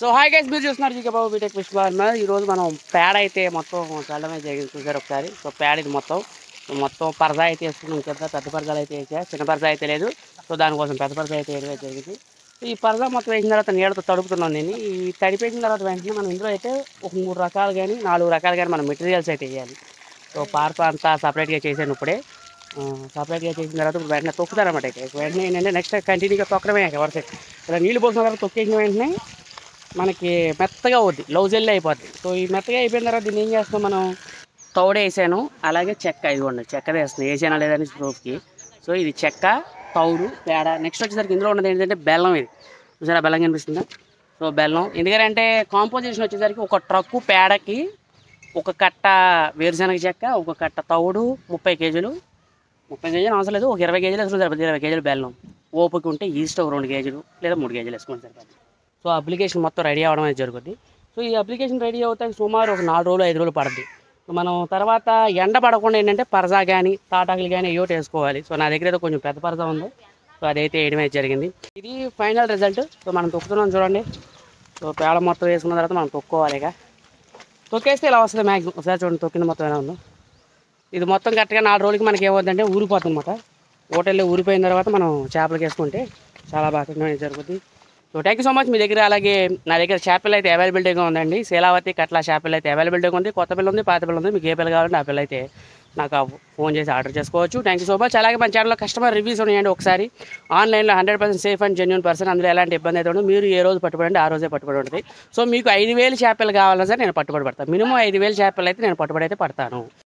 So hi guys, మీరు చూస్తున్నారు GK బాబు BTech Vishwal. ఈరోజు మనం పేడ అయితే మొత్తం చల్లమే జరిగింది చూసారు ఒకసారి. సో పేడ ఇది మొత్తం పరదా అయితే వేసుకున్నాం కింద. పెద్ద పరదాలు అయితే వేసా, చిన్న పరదా అయితే లేదు. సో దానికోసం పెద్ద పరదా అయితే వేయడం జరిగింది. ఈ పరదా మొత్తం వేసిన తర్వాత నీళ్ళతో తడుపుతున్నాను నేను. ఈ తడిపేసిన తర్వాత వెంటనే మనం ఇందులో అయితే ఒక 3 రకాలు కానీ 4 రకాలు కానీ మనం మెటీరియల్స్ అయితే వేయాలి. సో పార్ప అంతా సపరేట్గా చేశాను ఇప్పుడే. సపరేట్గా చేసిన తర్వాత ఇప్పుడు వెంటనే తొక్కుతారన్నమాట. వెంటనే ఏంటంటే నెక్స్ట్ కంటిన్యూగా తొక్కడమే వరుస. ఇలా నీళ్ళు పోసిన తర్వాత తొక్కేసిన వెంటనే మనకి మెత్తగా అవుద్ది, లౌజెల్లే అయిపోద్ది. సో ఈ మెత్తగా అయిపోయిన తర్వాత దీన్ని ఏం చేస్తాం, మనం తౌడు వేసాను, అలాగే చెక్క, ఇదిగోండి చెక్క వేస్తుంది, వేసానా లేదని ప్రూఫ్కి. సో ఇది చెక్క, తౌడు, పేడ. నెక్స్ట్ వచ్చేసరికి ఇందులో ఉన్నది ఏంటంటే బెల్లం. ఇది చూసారా, బెల్లం కనిపిస్తుందా? సో బెల్లం ఎందుకంటే కాంపోజిషన్ వచ్చేసరికి ఒక ట్రక్కు పేడకి ఒక కట్ట వేరుశనగ చెక్క, ఒక కట్ట తౌడు, 30 కేజీలు. 30 కేజీలు అవసరం లేదు, ఒక 20 కేజీలు వేసుకుని సరిపోతుంది. 20 కేజీలు బెల్లం. ఓపిక ఉంటే ఈస్ట్ ఒక 2 కేజీలు లేదా 3 కేజీలు వేసుకుని సరిపోతుంది. సో అప్లికేషన్ మొత్తం రెడీ అవ్వడం అనేది జరుగుతుంది. సో ఈ అప్లికేషన్ రెడీ అవుతాయి సుమారు ఒక 4 రోజులు 5 రోజులు పడుతుంది. మనం తర్వాత ఎండ పడకుండా ఏంటంటే పరదా కానీ తాటాకులు కానీ ఏయోటి వేసుకోవాలి. సో నా దగ్గర ఏదో కొంచెం పెద్ద పరదా ఉంది, సో అదైతే వేయడం అయితే జరిగింది. ఇది ఫైనల్ రిజల్ట్. సో మనం తొక్కుతున్నాం చూడండి. సో పేడ మొత్తం వేసుకున్న తర్వాత మనం తొక్కోవాలి. ఇక తొక్కేస్తే ఇలా వస్తుంది మ్యాక్సిమం. ఒకసారి చూడండి తొక్కిన మొత్తం ఎలా ఉందో. ఇది మొత్తం కరెక్ట్గా 4 రోజులకి మనకి ఏమవుతుందంటే ఊరిపోతుంది అనమాట. హోటల్లో ఊరిపోయిన తర్వాత మనం చేపలకి వేసుకుంటే చాలా బాగా జరుగుతుంది. So thank you so much. మీ దగ్గర అలాగే నా దగ్గర చేపలు అయితే అవైలబిలిటీగా ఉందండి. శీలావతి కట్ల చేపలు అయితే అవైలబిలిటీగా ఉంది. కొత్త పిల్ల ఉంది, పాత పిల్ల ఉంది. మీకు ఏ పిల్ల కావాలంటే ఆ పిల్ల అయితే నాకు ఫోన్ చేసి ఆర్డర్ చేసుకోవచ్చు. Thank you so much. అలాగే మన ఛానల్లో కస్టమర్ రివ్యూస్ ఉన్నాయండి. ఒకసారి ఆన్లైన్లో 100% సేఫ్ అండ్ జెన్యూన్ పర్సన్. అందులో ఎలాంటి ఇబ్బంది అయితే ఉండదు. మీరు ఏ రోజు పట్టుబడండి ఆ రోజే పట్టుబడి ఉంటుంది. సో మీకు 5,000 చేపలు కావాలన్నా సరే నేను పట్టుబడి పడతాను. మినిమం 5,000 చేపలు అయితే నేను పట్టుబడి అయితే పడతాను.